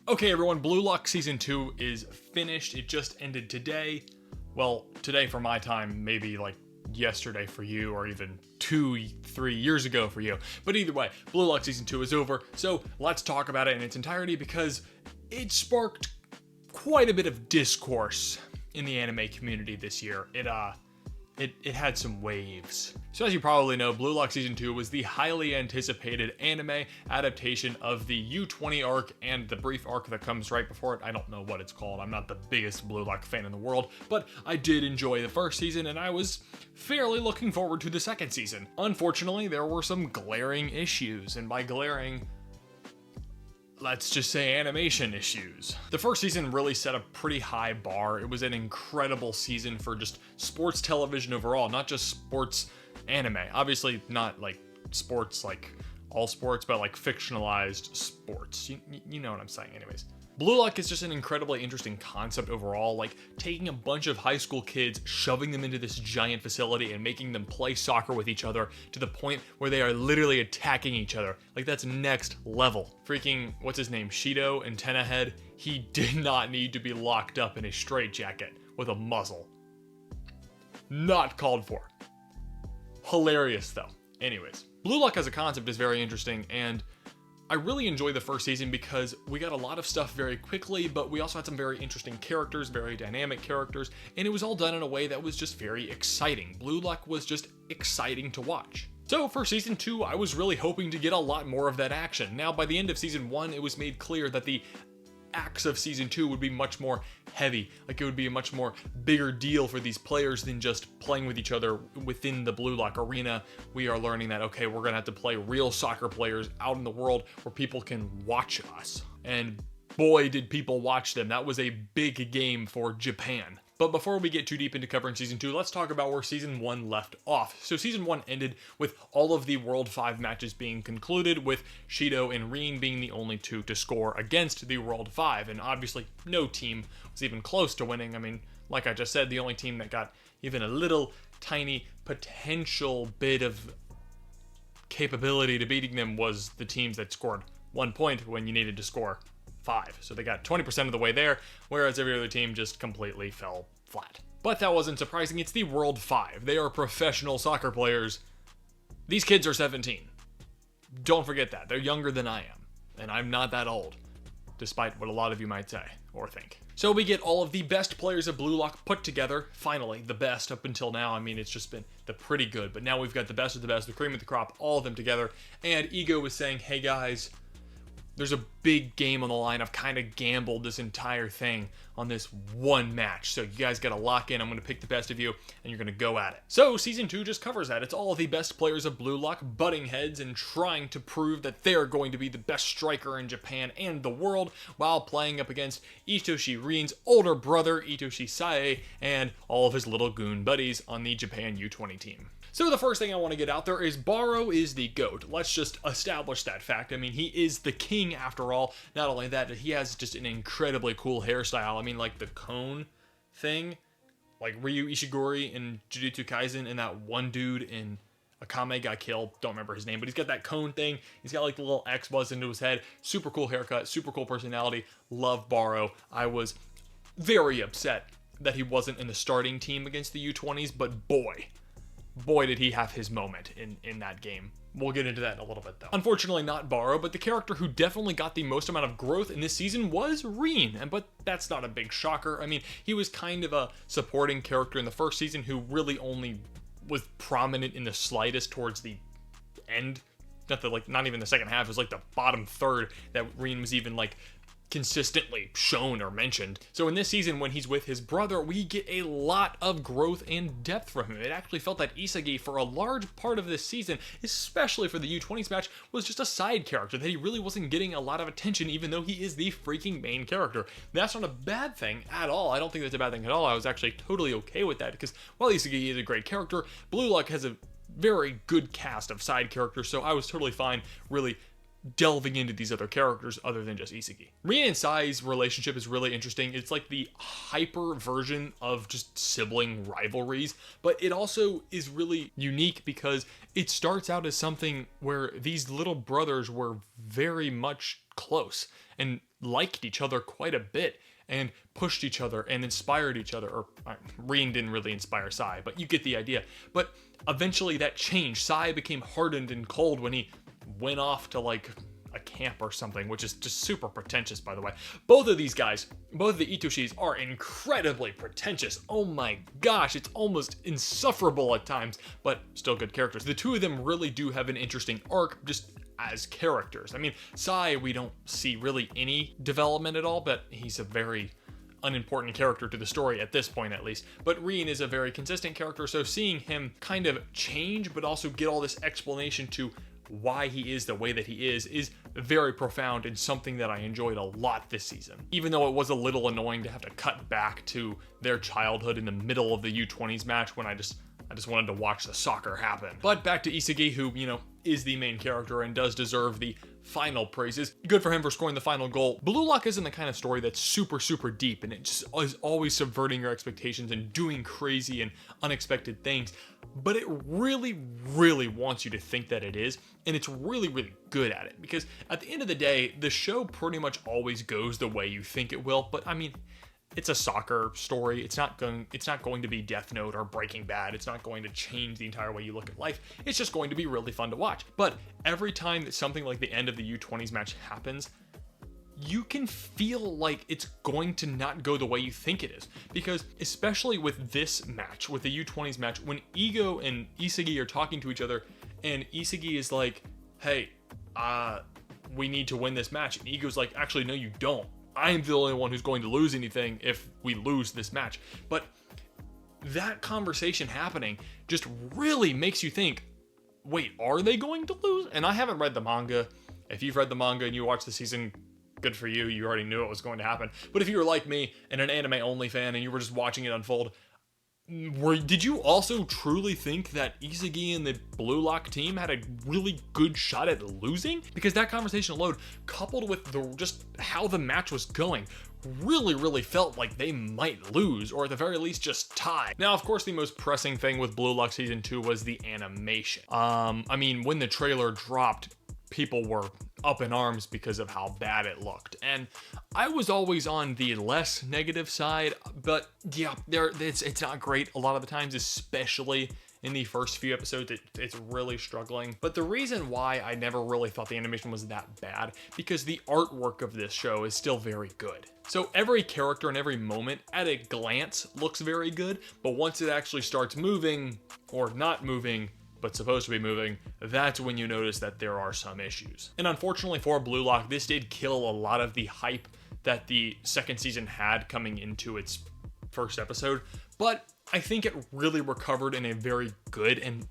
Okay, everyone, Blue Lock Season 2 is finished. It just ended today. Well, today for my time, maybe like yesterday for you, or even 2-3 years ago for you. But either way, Blue Lock Season 2 is over, so let's talk about it in its entirety because it sparked quite a bit of discourse in the anime community this year. It had some waves. So as you probably know, Blue Lock Season 2 was the highly anticipated anime adaptation of the U20 arc and the brief arc that comes right before it. I don't know what it's called. I'm not the biggest Blue Lock fan in the world, but I did enjoy the first season and I was fairly looking forward to the second season. Unfortunately, there were some glaring issues, and by glaring, let's just say animation issues. The first season really set a pretty high bar. It was an incredible season for just sports television overall, not just sports anime. Obviously not like sports like all sports, but like fictionalized sports. You know what I'm saying anyways. Blue Lock is just an incredibly interesting concept overall, like taking a bunch of high school kids, shoving them into this giant facility and making them play soccer with each other to the point where they are literally attacking each other. Like, that's next level. Freaking, what's his name, Shido, Antenna Head, he did not need to be locked up in a straitjacket with a muzzle. Not called for. Hilarious though. Anyways, Blue Lock as a concept is very interesting, and I really enjoyed the first season because we got a lot of stuff very quickly, but we also had some very interesting characters, very dynamic characters, and it was all done in a way that was just very exciting. Blue Lock was just exciting to watch. So for season 2, I was really hoping to get a lot more of that action. Now, by the end of season 1, it was made clear that the acts of season 2 would be much more heavy. Like, it would be a much more bigger deal for these players than just playing with each other within the Blue Lock arena. We are learning that, okay, we're gonna have to play real soccer players out in the world where people can watch us. And boy, did people watch them. That was a big game for Japan. But before we get too deep into covering Season 2, let's talk about where Season 1 left off. So Season 1 ended with all of the World 5 matches being concluded, with Shido and Rin being the only two to score against the World 5, and obviously no team was even close to winning. I mean, like I just said, the only team that got even a little tiny potential bit of capability to beating them was the teams that scored 1 point when you needed to score 5. So they got 20% of the way there, whereas every other team just completely fell flat. But that wasn't surprising. It's the World 5. They are professional soccer players. These kids are 17. Don't forget that. They're younger than I am. And I'm not that old, despite what a lot of you might say or think. So we get all of the best players of Blue Lock put together. Finally, the best up until now. I mean, it's just been the pretty good. But now we've got the best of the best, the cream of the crop, all of them together. And Ego was saying, hey guys, there's a big game on the line. I've kind of gambled this entire thing on this one match. So you guys got to lock in. I'm going to pick the best of you, and you're going to go at it. So Season 2 just covers that. It's all the best players of Blue Lock butting heads and trying to prove that they're going to be the best striker in Japan and the world, while playing up against Itoshi Rin's older brother, Itoshi Sae, and all of his little goon buddies on the Japan U20 team. So the first thing I want to get out there is Baro is the GOAT. Let's just establish that fact. I mean, he is the king after all. Not only that, he has just an incredibly cool hairstyle. I mean, like the cone thing, like Ryu Ishiguro in Jujutsu Kaisen, and that one dude in Akame got killed. Don't remember his name, but he's got that cone thing. He's got like the little X buzz into his head. Super cool haircut, super cool personality. Love Baro. I was very upset that he wasn't in the starting team against the U20s, but boy did he have his moment in that game. We'll get into that in a little bit though. Unfortunately not Baro, but the character who definitely got the most amount of growth in this season was Rin, but that's not a big shocker. I mean, he was kind of a supporting character in the first season who really only was prominent in the slightest towards the end. Not even the second half. It was like the bottom third that Rin was even like consistently shown or mentioned. So in this season, when he's with his brother, we get a lot of growth and depth from him. It actually felt that Isagi, for a large part of this season, especially for the U20s match, was just a side character, that he really wasn't getting a lot of attention, even though he is the freaking main character. That's not a bad thing at all. I don't think that's a bad thing at all. I was actually totally okay with that, because while Isagi is a great character, Blue Lock has a very good cast of side characters, so I was totally fine really delving into these other characters other than just Isagi. Rin and Sai's relationship is really interesting. It's like the hyper version of just sibling rivalries, but it also is really unique because it starts out as something where these little brothers were very much close. And liked each other quite a bit and pushed each other and inspired each other. Or Rin didn't really inspire Sai, but you get the idea. But eventually that changed. Sai became hardened and cold when he went off to like a camp or something, which is just super pretentious, by the way. Both of these guys, both of the Itoshis, are incredibly pretentious. Oh my gosh, it's almost insufferable at times, but still good characters. The two of them really do have an interesting arc just as characters. I mean, Sai, we don't see really any development at all, but he's a very unimportant character to the story at this point, at least. But Rin is a very consistent character, so seeing him kind of change, but also get all this explanation to why he is the way that he is very profound and something that I enjoyed a lot this season. Even though it was a little annoying to have to cut back to their childhood in the middle of the U20s match when I just wanted to watch the soccer happen. But back to Isagi, who, is the main character and does deserve the final praises. Good for him for scoring the final goal. Blue Lock isn't the kind of story that's super, super deep, and it just is always subverting your expectations and doing crazy and unexpected things. But it really, really wants you to think that it is, and it's really, really good at it. Because at the end of the day, the show pretty much always goes the way you think it will. But I mean, it's a soccer story. It's not going to be Death Note or Breaking Bad. It's not going to change the entire way you look at life. It's just going to be really fun to watch. But every time that something like the end of the U20s match happens, you can feel like it's going to not go the way you think it is. Because especially with this match, with the U20s match, when Ego and Isagi are talking to each other, and Isagi is like, hey, we need to win this match. And Ego's like, actually, no, you don't. I'm the only one who's going to lose anything if we lose this match. But that conversation happening just really makes you think, wait, are they going to lose? And I haven't read the manga. If you've read the manga and you watched the season, good for you. You already knew it was going to happen. But if you were like me and an anime only fan and you were just watching it unfold, did you also truly think that Isagi and the Blue Lock team had a really good shot at losing? Because that conversation alone, coupled with just how the match was going, really, really felt like they might lose, or at the very least just tie. Now, of course, the most pressing thing with Blue Lock Season 2 was the animation. I mean, when the trailer dropped, people were up in arms because of how bad it looked. And I was always on the less negative side, but yeah, it's not great a lot of the times, especially in the first few episodes. It's really struggling. But the reason why I never really thought the animation was that bad, because the artwork of this show is still very good. So every character and every moment at a glance looks very good, but once it actually starts moving, or not moving, but supposed to be moving, that's when you notice that there are some issues. And unfortunately for Blue Lock, this did kill a lot of the hype that the second season had coming into its first episode, but I think it really recovered in a very good and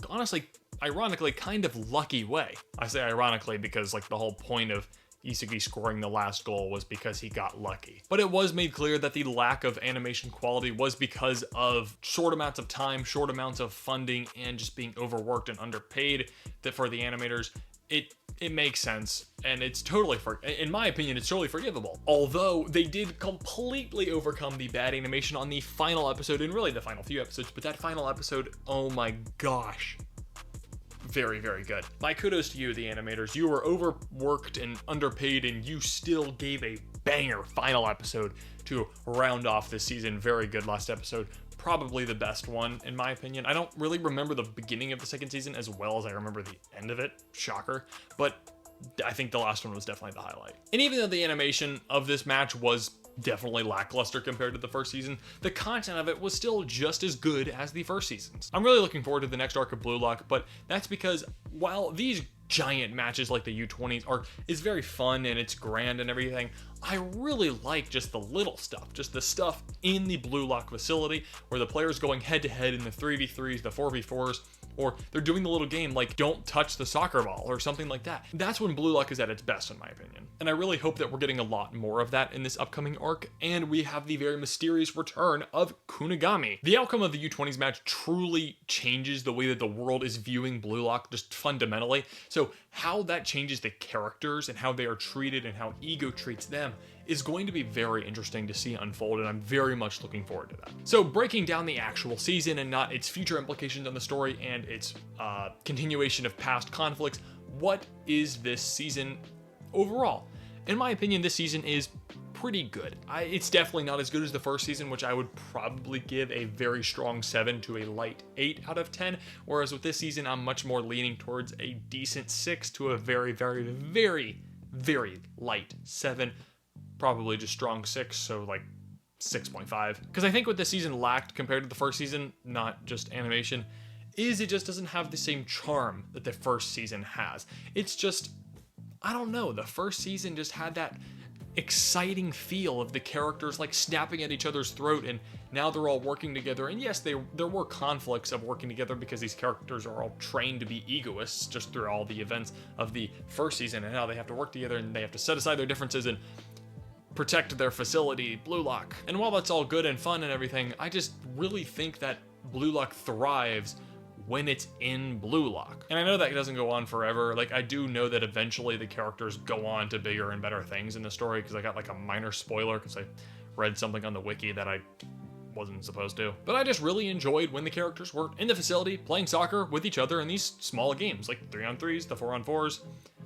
honestly, ironically, kind of lucky way. I say ironically because like the whole point of Isagi scoring the last goal was because he got lucky. But it was made clear that the lack of animation quality was because of short amounts of time, short amounts of funding, and just being overworked and underpaid. That for the animators, it makes sense, and it's totally, in my opinion, it's totally forgivable. Although they did completely overcome the bad animation on the final episode, and really the final few episodes, but that final episode, oh my gosh. Very, very good. My kudos to you, the animators. You were overworked and underpaid, and you still gave a banger final episode to round off this season. Very good last episode. Probably the best one, in my opinion. I don't really remember the beginning of the second season as well as I remember the end of it. Shocker. But I think the last one was definitely the highlight. And even though the animation of this match was definitely lackluster compared to the first season, the content of it was still just as good as the first seasons. I'm really looking forward to the next arc of Blue Lock, but that's because while these giant matches like the U20s is very fun and it's grand and everything, I really like just the little stuff, just the stuff in the Blue Lock facility where the players going head to head in the 3v3s, the 4v4s, or they're doing the little game like don't touch the soccer ball or something like that. That's when Blue Lock is at its best, in my opinion. And I really hope that we're getting a lot more of that in this upcoming arc, and we have the very mysterious return of Kunigami. The outcome of the U20s match truly changes the way that the world is viewing Blue Lock just fundamentally. So how that changes the characters and how they are treated and how Ego treats them is going to be very interesting to see unfold, and I'm very much looking forward to that. So breaking down the actual season and not its future implications on the story and its continuation of past conflicts, what is this season overall? in my opinion, this season is pretty good. It's definitely not as good as the first season, which I would probably give a very strong 7 to a light 8 out of 10. Whereas with this season, I'm much more leaning towards a decent 6 to a very, very, very, very light 7. Probably just strong 6, so like 6.5. Because I think what this season lacked compared to the first season, not just animation, is it just doesn't have the same charm that the first season has. It's just, I don't know, the first season just had that exciting feel of the characters like snapping at each other's throat, and now they're all working together. And yes, there were conflicts of working together because these characters are all trained to be egoists just through all the events of the first season, and now they have to work together and they have to set aside their differences and protect their facility, Blue Lock. And while that's all good and fun and everything, I just really think that Blue Lock thrives when it's in Blue Lock. And I know that doesn't go on forever. Like, I do know that eventually the characters go on to bigger and better things in the story, because I got like a minor spoiler because I read something on the wiki that I wasn't supposed to. But I just really enjoyed when the characters were in the facility playing soccer with each other in these small games, like 3-on-3s, the 4-on-4s,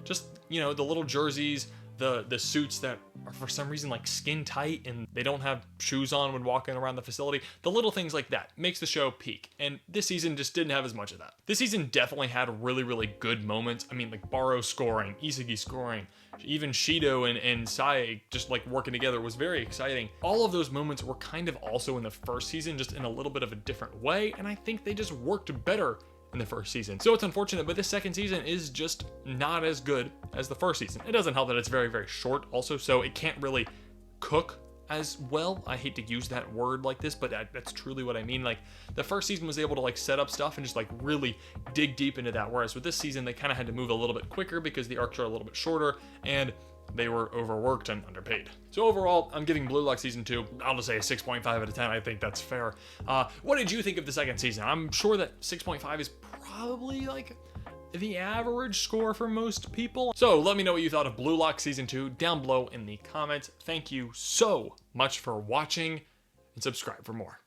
just, you know, the little jerseys, the suits that are for some reason like skin tight and they don't have shoes on when walking around the facility. The little things like that makes the show peak. And this season just didn't have as much of that. This season definitely had really, really good moments. I mean, like Baro scoring, Isagi scoring, even Shido and Sae just like working together was very exciting. All of those moments were kind of also in the first season, just in a little bit of a different way. And I think they just worked better in the first season. So it's unfortunate, but this second season is just not as good as the first season. It doesn't help that it's very, very short also, so it can't really cook as well. I hate to use that word like this, but that's truly what I mean. Like, the first season was able to like set up stuff and just like really dig deep into that, whereas with this season they kind of had to move a little bit quicker because the arcs are a little bit shorter and they were overworked and underpaid. So overall, I'm giving Blue Lock Season 2, I'll just say a 6.5 out of 10. I think that's fair. What did you think of the second season? I'm sure that 6.5 is probably like the average score for most people. So let me know what you thought of Blue Lock Season 2 down below in the comments. Thank you so much for watching, and subscribe for more.